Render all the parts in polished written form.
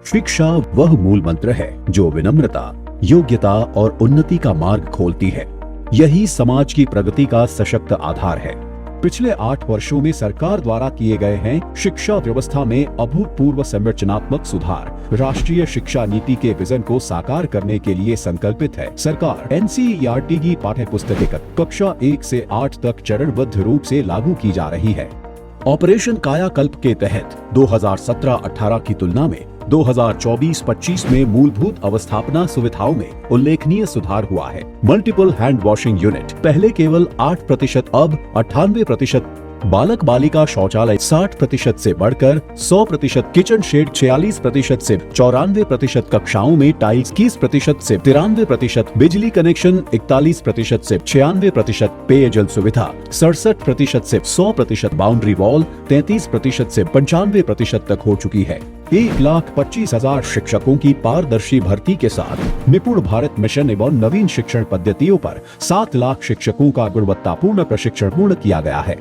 शिक्षा वह मूल मंत्र है जो विनम्रता, योग्यता और उन्नति का मार्ग खोलती है। यही समाज की प्रगति का सशक्त आधार है। पिछले 8 वर्षों में सरकार द्वारा किए गए हैं शिक्षा व्यवस्था में अभूतपूर्व संरचनात्मक सुधार। राष्ट्रीय शिक्षा नीति के विजन को साकार करने के लिए संकल्पित है। सरकार एनसीईआरटी की पाठ्य पुस्तकें कक्षा 1 से 8 तक चरणबद्ध रूप से लागू की जा रही है। ऑपरेशन कायाकल्प के तहत 2017-18 की तुलना में 2024-25 में मूलभूत अवस्थापना सुविधाओं में उल्लेखनीय सुधार हुआ है। मल्टीपल हैंड वॉशिंग यूनिट पहले केवल 8%, अब 98%। बालक बालिका शौचालय 60% से बढ़कर 100%, किचन शेड 46% से 94%, कक्षाओं में टाइल्स 21% से 93%, बिजली कनेक्शन 41% से 96%, पेयजल सुविधा 67% से 100%, बाउंड्री वॉल 33% से 95% तक हो चुकी है। 1,25,000 शिक्षकों की पारदर्शी भर्ती के साथ निपुण भारत मिशन एवं नवीन शिक्षण पद्धतियों पर 7 लाख शिक्षकों का गुणवत्तापूर्ण प्रशिक्षण पूर्ण किया गया है।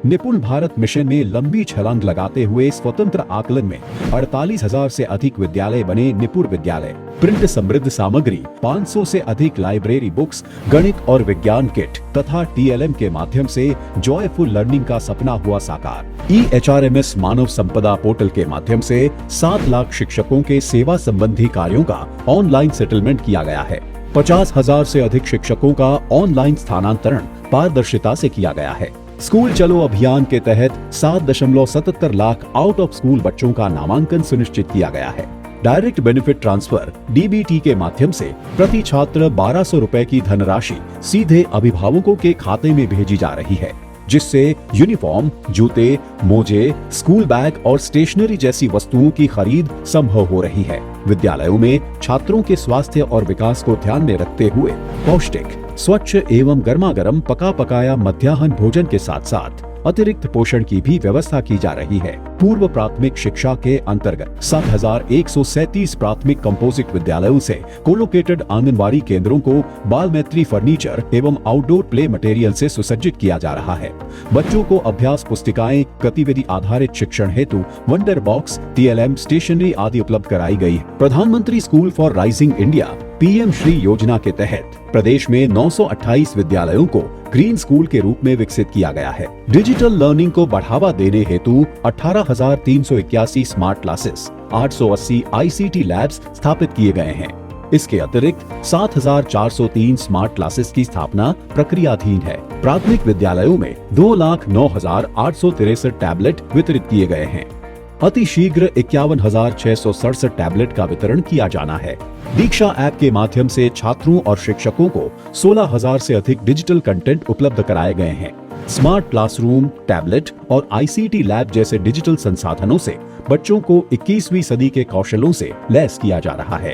निपुण भारत मिशन में लंबी छलांग लगाते हुए स्वतंत्र आकलन में 48,000 से अधिक विद्यालय बने निपुण विद्यालय। प्रिंट समृद्ध सामग्री, 500 से अधिक लाइब्रेरी बुक्स, गणित और विज्ञान किट तथा TLM के माध्यम से जॉयफुल लर्निंग का सपना हुआ साकार। EHRMS मानव संपदा पोर्टल के माध्यम से 7 लाख शिक्षकों के सेवा संबंधी कार्यों का ऑनलाइन सेटलमेंट किया गया है। 50,000 से अधिक शिक्षकों का ऑनलाइन स्थानांतरण पारदर्शिता से किया गया है। स्कूल चलो अभियान के तहत 7.77 लाख आउट ऑफ स्कूल बच्चों का नामांकन सुनिश्चित किया गया है। डायरेक्ट बेनिफिट ट्रांसफर DBT के माध्यम से प्रति छात्र 1200 रुपए की धनराशि सीधे अभिभावकों के खाते में भेजी जा रही है, जिससे यूनिफॉर्म, जूते, मोजे, स्कूल बैग और स्टेशनरी जैसी वस्तुओं की खरीद संभव हो रही है। विद्यालयों में छात्रों के स्वास्थ्य और विकास को ध्यान में रखते हुए पौष्टिक, स्वच्छ एवं गर्मागर्म पका पकाया मध्याह्न भोजन के साथ साथ अतिरिक्त पोषण की भी व्यवस्था की जा रही है। पूर्व प्राथमिक शिक्षा के अंतर्गत 7,137 प्राथमिक कंपोजिट विद्यालयों से कोलोकेटेड आंगनबाड़ी केंद्रों को बाल मैत्री फर्नीचर एवं आउटडोर प्ले मटेरियल से सुसज्जित किया जा रहा है। बच्चों को अभ्यास पुस्तिकाएं, गतिविधि आधारित शिक्षण हेतु वंडर बॉक्स, TLM, स्टेशनरी आदि उपलब्ध कराई गई है। प्रधानमंत्री school for rising India PM Shri योजना के तहत प्रदेश में 928 विद्यालयों को ग्रीन स्कूल के रूप में विकसित किया गया है। डिजिटल लर्निंग को बढ़ावा देने हेतु 18,381 स्मार्ट क्लासेस, 880 ICT लैब्स स्थापित किए गए हैं। इसके अतिरिक्त 7,403 स्मार्ट क्लासेस की स्थापना प्रक्रियाधीन है। प्राथमिक विद्यालयों में 2,09,863 टैबलेट वितरित किए गए हैं। अति शीघ्र 51,667 टैबलेट का वितरण किया जाना है। दीक्षा ऐप के माध्यम से छात्रों और शिक्षकों को 16,000 से अधिक डिजिटल कंटेंट उपलब्ध कराए गए हैं। स्मार्ट क्लासरूम, टैबलेट और ICT लैब जैसे डिजिटल संसाधनों से बच्चों को 21वीं सदी के कौशलों से लैस किया जा रहा है।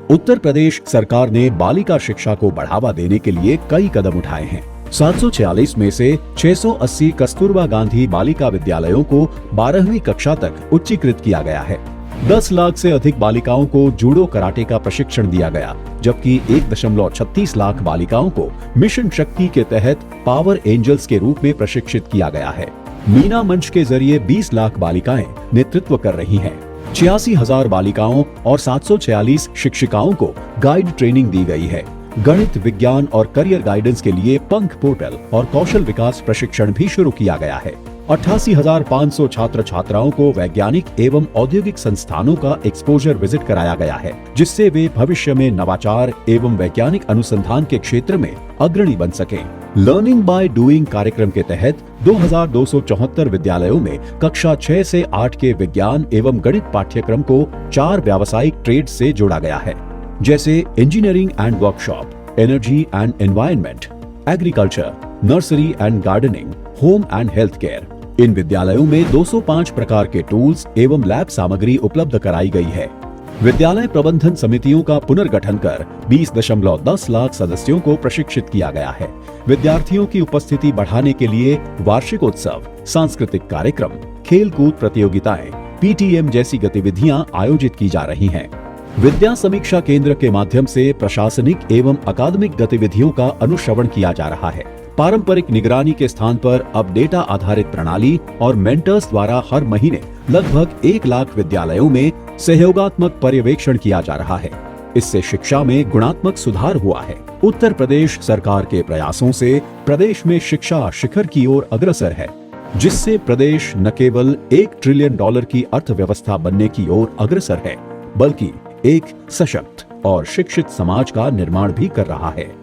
उत्तर प्रदेश सरकार ने बालिका शिक्षा को बढ़ावा देने के लिए कई कदम उठाए हैं। 746 में से 680 कस्तूरबा गांधी बालिका विद्यालयों को 12वीं कक्षा तक उच्चीकृत किया गया है। 10 लाख से अधिक बालिकाओं को जूडो कराटे का प्रशिक्षण दिया गया, जबकि 1.36 लाख बालिकाओं को मिशन शक्ति के तहत पावर एंजल्स के रूप में प्रशिक्षित किया गया है। मीना मंच के जरिए 20 लाख बालिकाएं नेतृत्व कर रही हैं। 86,000 बालिकाओं और 746 शिक्षिकाओं को गाइड ट्रेनिंग दी गई है। गणित, विज्ञान और करियर गाइडेंस के लिए पंख पोर्टल और कौशल विकास प्रशिक्षण भी शुरू किया गया है। 88,500 छात्र छात्राओं को वैज्ञानिक एवं औद्योगिक संस्थानों का एक्सपोजर विजिट कराया गया है, जिससे वे भविष्य में नवाचार एवं वैज्ञानिक अनुसंधान के क्षेत्र में अग्रणी बन सकें। लर्निंग बाय डूइंग कार्यक्रम के तहत 2,274 विद्यालयों में कक्षा 6 से 8 के विज्ञान एवं गणित पाठ्यक्रम को 4 व्यावसायिक ट्रेड से जोड़ा गया है, जैसे engineering and workshop, energy and environment, agriculture, nursery and gardening, home and health care. इन विद्यालयों में 205 प्रकार के टूल्स एवं लैब सामग्री उपलब्ध कराई गई है। विद्यालय प्रबंधन समितियों का पुनर्गठन कर 20.10 लाख सदस्यों को प्रशिक्षित किया गया है। विद्यार्थियों की उपस्थिति बढ़ाने के लिए वार्षिक उत्सव, सांस्कृतिक कार्यक्रम, खेल कूद प्रतियोगिताएं, PTM जैसी गतिविधियां आयोजित की जा रही हैं। विद्या समीक्षा केंद्र के माध्यम से प्रशासनिक एवं अकादमिक गतिविधियों का अनुश्रवण किया जा रहा है। पारंपरिक निगरानी के स्थान पर अब डेटा आधारित प्रणाली और मेंटर्स द्वारा हर महीने लगभग 1 लाख विद्यालयों में सहयोगात्मक पर्यवेक्षण किया जा रहा है। इससे शिक्षा में गुणात्मक सुधार हुआ है। उत्तर प्रदेश सरकार के प्रयासों से प्रदेश में शिक्षा शिखर की ओर अग्रसर है, जिससे प्रदेश न केवल $1 ट्रिलियन की अर्थव्यवस्था बनने की ओर अग्रसर है, बल्कि एक सशक्त और शिक्षित समाज का निर्माण भी कर रहा है।